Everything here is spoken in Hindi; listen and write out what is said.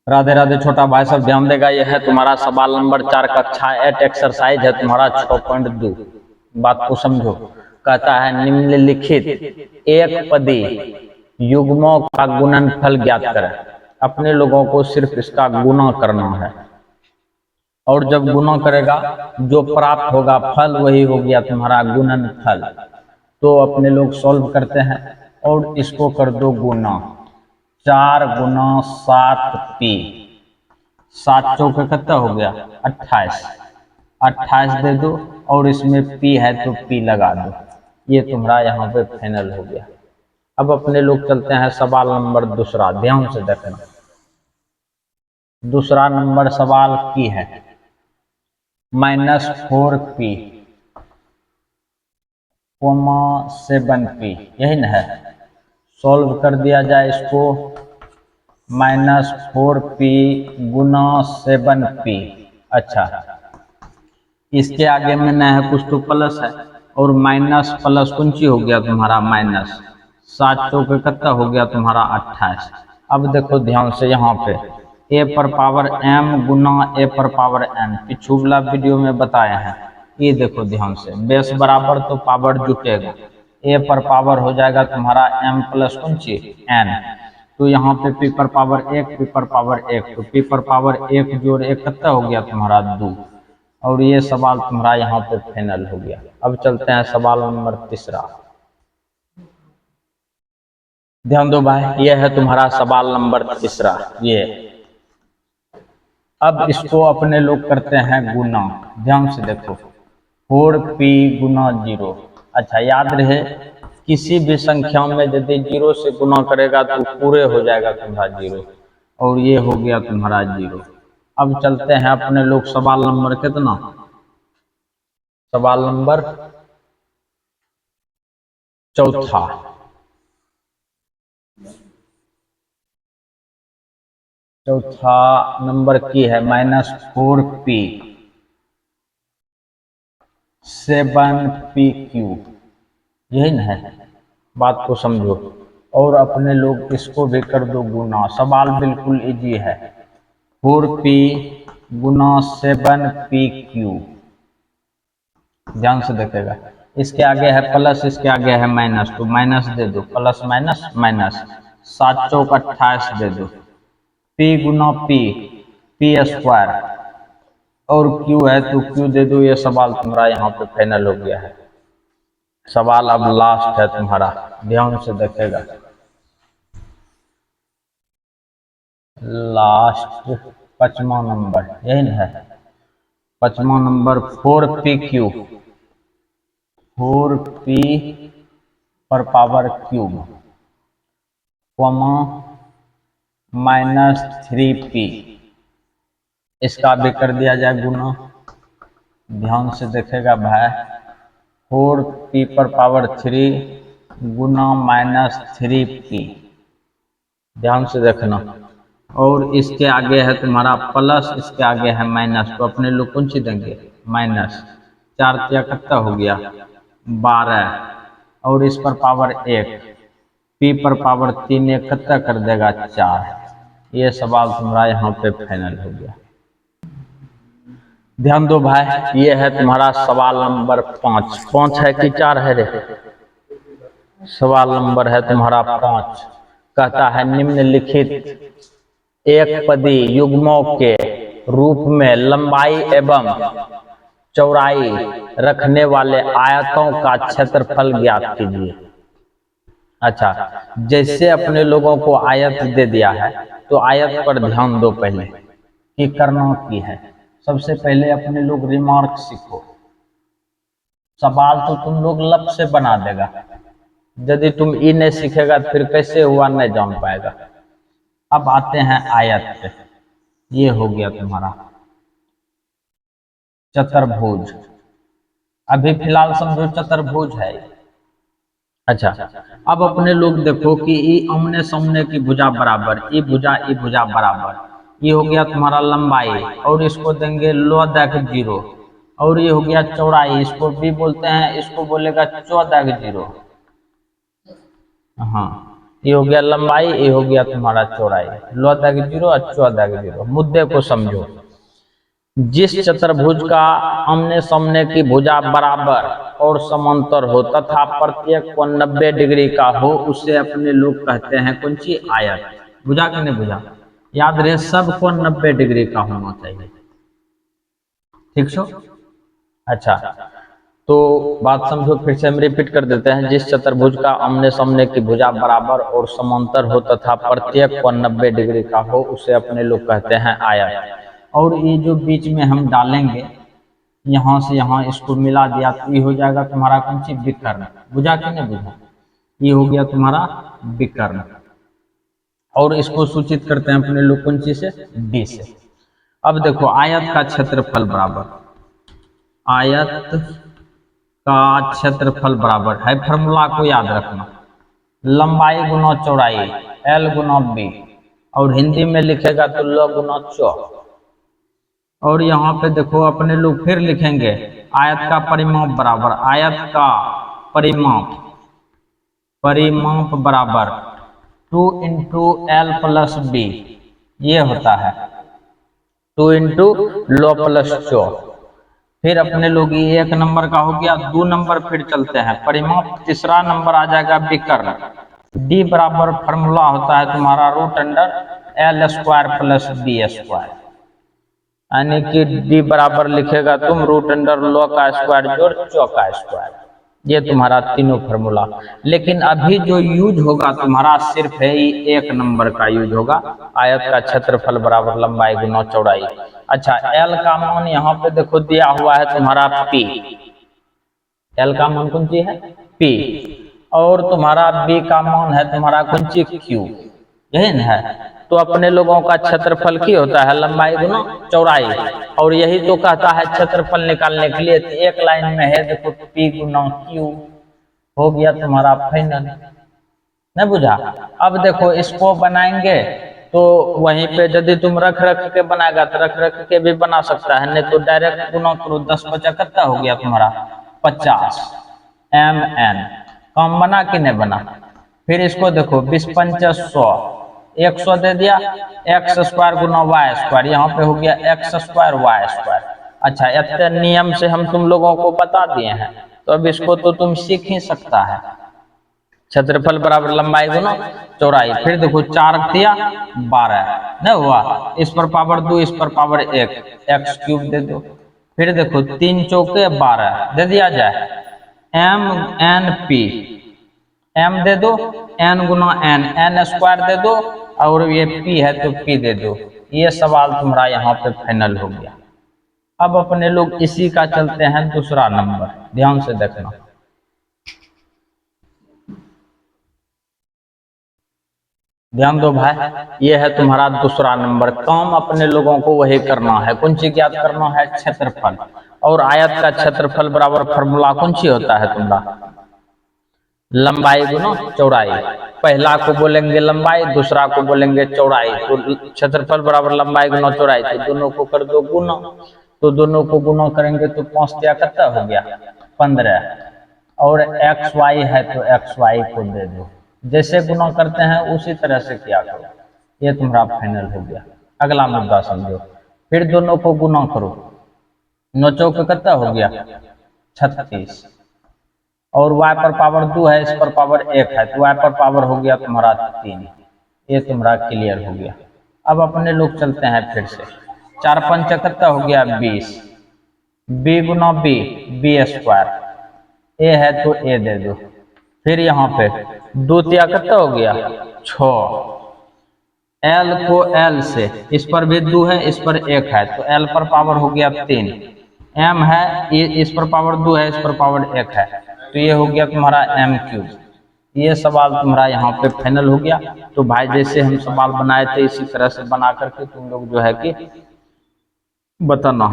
राधे राधे छोटा भाई सब ध्यान देगा। यह है तुम्हारा सवाल नंबर 4 कक्षा 8 एक्सरसाइज है तुम्हारा 6.2। बात को समझो। कहता है निम्नलिखित एक पदी युग्मों का गुणनफल ज्ञात करें। अपने लोगों को सिर्फ इसका गुणा करना है और जब गुणा करेगा जो प्राप्त होगा फल वही हो गया तुम्हारा गुणनफल। तो अपने लोग सॉल्व करते हैं और इसको कर दो गुना। 4 गुना 7 पी, 7 चौके कितना हो गया 28। 28 दे दो और इसमें पी है तो पी लगा दो। ये तुम्हारा यहाँ पे फाइनल हो गया। अब अपने लोग चलते हैं सवाल नंबर दूसरा, ध्यान से देखना। दूसरा नंबर सवाल की है -4p, 7p, यही ना है। सॉल्व कर दिया जाए इसको। -4p गुना 7p। अच्छा, इसके आगे में न है कुछ तो प्लस है और माइनस प्लस कौन सी हो गया तुम्हारा माइनस। 7 चौके कितना हो गया तुम्हारा 28। अब देखो ध्यान से यहाँ पे a पर पावर m गुना a पर पावर n पिछुला वीडियो में बताया है। ये देखो ध्यान से, बेस बराबर तो पावर जुटेगा। a पर पावर हो जाएगा तुम्हारा m प्लस कौन सी n। तो यहाँ पे p पर पावर 1, p पर पावर 1, तो p पर पावर 1 जोड़ 1 कितना हो गया तुम्हारा 2। और ये सवाल तुम्हारा यहाँ पे फाइनल हो गया। अब चलते हैं सवाल नंबर तीसरा। ध्यान दो भाई, ये है तुम्हारा सवाल नंबर तीसरा। ये अब इसको अपने लोग करते हैं गुना। ध्यान से देखो, 4p गुना 0। अच्छा, याद रहे किसी भी संख्या में यदि 0 से गुना करेगा तो पूरे हो जाएगा तुम्हारा 0 और ये हो गया तुम्हारा 0। अब चलते हैं अपने लोग सवाल नंबर कितना, सवाल नंबर चौथा। चौथा नंबर की है -4p 7pq, यही ना है। बात को समझो और अपने लोग इसको भी कर दो गुना। सवाल बिल्कुल इजी है। 4p गुना 7pq, ध्यान से देखेगा। इसके आगे है प्लस, इसके आगे है माइनस, तो माइनस दे दो। प्लस माइनस माइनस, 7 चौक 28 दे दो। p गुना p स्क्वायर और q है तो q दे दो। ये सवाल तुम्हारा यहाँ पे फाइनल हो गया है। सवाल अब लास्ट है तुम्हारा, ध्यान से देखेगा। लास्ट 5वां नंबर, यही ना है। 5वां नंबर 4pq, 4p पर पावर क्यूब -3p, इसका भी कर दिया जाए गुना। ध्यान से देखेगा भाई, 4p पर पावर 3 गुना -3p, ध्यान से देखना। और इसके आगे है तुम्हारा प्लस, इसके आगे है माइनस, तो अपने लोग कौन सी देंगे माइनस। 4 तिया कितना हो गया 12 और इस पर पावर 1, p पर पावर 3 एक कितना कर देगा 4। ये सवाल तुम्हारा यहाँ पे फाइनल हो गया। ध्यान दो भाई, ये है तुम्हारा सवाल नंबर 5 है कि 4 है रे। सवाल नंबर है तुम्हारा 5। कहता है निम्नलिखित एक पदी युग्मों के रूप में लंबाई एवं चौड़ाई रखने वाले आयतों का क्षेत्रफल ज्ञात कीजिए। अच्छा, जैसे अपने लोगों को आयत दे दिया है तो आयत पर ध्यान दो पहले कि करना की है। सबसे पहले अपने लोग रिमार्क सीखो। सवाल तो तुम लोग लब से बना देगा, यदि तुम ई नहीं सीखेगा फिर कैसे हुआ नहीं जान पाएगा। अब आते हैं आयत पे। ये हो गया तुम्हारा चतुर्भुज। अभी फिलहाल समझो चतुर्भुज है। अच्छा, अब अपने लोग देखो कि ई आमने सामने की भुजा बराबर, ई भुजा बराबर। ये हो गया तुम्हारा लंबाई और इसको देंगे लॉग 0। और ये हो गया चौड़ाई, इसको भी बोलते हैं, इसको बोलेगा 14 0। हाँ, ये हो गया लंबाई, ये हो गया तुम्हारा चौड़ाई। लो दाग 0 अच्छो दाग 0। मुद्दे को समझो। जिस चतुर्भुज का आमने सामने की भुजा बराबर और समांतर हो तथा प्रत्येक कोण 90 डिग्री का हो, उसे अपने लोग कहते हैं कौन सी? आयत। बुझा कि नहीं बुझा? याद रहे सब कोण 90 डिग्री का होना चाहिए। ठीक सो? अच्छा, तो बात समझो, फिर से हम रिपीट कर देते हैं। जिस चतुर्भुज का आमने सामने की भुजा बराबर और समांतर हो तथा प्रत्येक कोण 90 डिग्री का हो, उसे अपने लोग कहते हैं आयत। और ये जो बीच में हम डालेंगे, यहाँ से यहाँ इसको मिला दिया तो ये हो जाएगा तुम्हारा कौन सी? विकर्ण। बुझा कि नहीं बुझा? ये हो गया तुम्हारा विकर्ण। और इसको सूचित करते हैं अपने लोग कौन सी से? डी से। अब देखो, आयत का क्षेत्रफल बराबर, आयत का क्षेत्रफल बराबर है, फॉर्मूला को याद रखना, लंबाई गुना चौड़ाई, एल गुना बी, और हिंदी में लिखेगा तो ल गुना चौ। और यहाँ पे देखो अपने लोग फिर लिखेंगे आयत का परिमाप बराबर, आयत का परिमाप, परिमाप बराबर 2 इंटू एल प्लस बी, ये होता है 2 इंटू लो प्लस चौ। फिर अपने लोग ये 1 नंबर का हो गया। 2 नंबर फिर चलते हैं परिमाप। तीसरा नंबर आ जाएगा विकर्ण। डी बराबर फॉर्मूला होता है तुम्हारा root under L square plus B square, यानी कि डी बराबर लिखेगा तुम रूट अंडर लो का स्क्वायर जोड़ चौ का स्क्वायर। ये तुम्हारा तीनों फॉर्मूला। लेकिन अभी जो यूज होगा तुम्हारा सिर्फ है 1 नंबर का यूज होगा, आयत का क्षेत्रफल बराबर लंबाई गुना चौड़ाई। अच्छा, एल का मान यहाँ पे देखो दिया हुआ है तुम्हारा पी, एल का मान कौन सी है? पी। और तुम्हारा बी का मान है तुम्हारा कौन सी? क्यू, यही ना है। तो अपने लोगों का क्षेत्रफल की होता है लंबाई गुना चौड़ाई, और यही तो कहता है क्षेत्रफल निकालने के लिए। तो एक लाइन में है देखो पी गुना क्यू, हो गया तुम्हारा फाइनल। नहीं बुझा? अब देखो इसको बनाएंगे तो वहीं पे यदि तुम रख रख के बनाएगा तो रख रख के भी बना सकता है, नहीं तो डायरेक्ट गुना करो। 10 5 कितना हो गया तुम्हारा? 50 एम एन। कम बना कि नहीं बना? फिर इसको देखो 20 5 100, 100 दे दिया, एक्स स्क्वायर गुना वाई स्क्वायर, यहाँ पे हो गया एक्स स्क्वायर वाई स्क्वायर। अच्छा, इतने नियम से हम तुम लोगों को बता दिए हैं, तो अब इसको तो तुम सीख ही सकता है। क्षेत्रफल बराबर लंबाई गुना चौड़ाई। फिर देखो 4 दिया 12, नहीं हुआ? इस पर पावर 2, इस पर पावर 1, एक्स क्यूब दे दो। फिर देखो 3 चौके 12 दे दिया जाए, एम एन पी, एम दे दो, एन गुना एन, एन स्क्वायर दे दो, और ये पी है तो पी दे दो। ये सवाल तुम्हारा यहाँ पे फाइनल हो गया। अब अपने लोग इसी का चलते हैं दूसरा नंबर, ध्यान से देखना। ध्यान दो भाई, ये है तुम्हारा दूसरा नंबर। काम अपने लोगों को वही करना है, कौन सी ज्ञात करना है? क्षेत्रफल। और आयत का क्षेत्रफल बराबर फॉर्मूला कौन सी होता है तुम्हारा? लंबाई गुना चौड़ाई। पहला को बोलेंगे लंबाई, दूसरा को बोलेंगे चौड़ाई। तो क्षेत्रफल बराबर लंबाई गुना चौड़ाई, तो दोनों को कर दो गुना। तो दोनों को गुना करेंगे तो 5 क्या कितना हो गया? 15। और एक्स वाई है तो एक्स वाई को दे दो। जैसे गुना करते हैं उसी तरह से किया करो। ये तुम्हारा फाइनल हो गया। अगला मुद्दा समझो। फिर दोनों को गुना करो, 9 चौक कितना हो गया? 36। और y पर पावर 2 है, इस पर पावर 1 है, तो y पर पावर हो गया तुम्हारा 3। ये तुम्हारा क्लियर हो गया। अब अपने लोग चलते हैं फिर से। 4 5 कितना हो गया? 20। b गुना बी, बी स्क्वायर, ए है तो ए दे दो। फिर यहाँ पे 2 तिया कितना हो गया? 6। l को l से, इस पर भी 2 है, इस पर 1 है, तो l पर पावर हो गया 3। m है, इस पर पावर 2 है, इस पर पावर 1 है, तो ये हो गया तुम्हारा m क्यूब। ये सवाल तुम्हारा यहाँ पे फाइनल हो गया। तो भाई जैसे हम सवाल बनाए थे इसी तरह से बना करके तुम लोग जो है कि बताना।